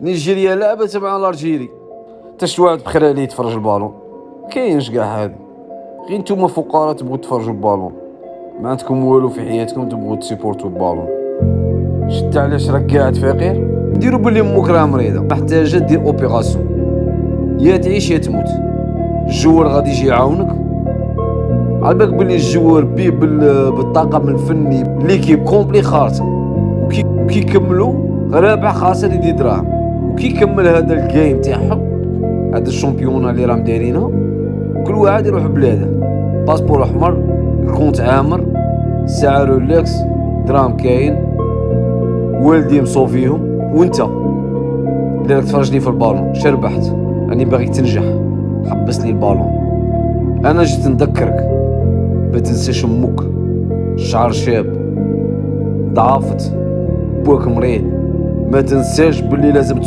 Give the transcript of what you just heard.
نيجيريا لعبت مع الارجيري، حتى شي واحد بخير عليه يتفرج البالون. كاينش كاع هادي، غير نتوما فقراء تبغوا تفرجوا البالون، ما عندكم والو في حياتكم تبغوا تسيبورتو البالون. شفت علاش راك قاعد فقير؟ ديروا باللي امك راه مريضه محتاجه دير اوبيراسيون، يا تعيش يا تموت. الجوار غادي يجي يعاونك، عالبالك بلي الجوار بيه بالطاقم الفني ليكيب كومبلي خارطه، وكي يكملوا رابح خاسر يدي دراهم، وكي يكمل هذا الجيم تاعهم، هذا الشامبيون اللي راهم دايرينها، كل واحد يروح بلاده، باسبور احمر، الكونت عامر، الساعه رولكس، دراهم كاين، والدي مصوفيهم. وانت اللي راك تفرجني في البالون شربحت، راني باغيك تنجح، حبس لي البالون. انا جيت نذكرك ما تنساش امك، الشعر شاب، ضعفت، بوك مريض، ما تنساش باللي لازم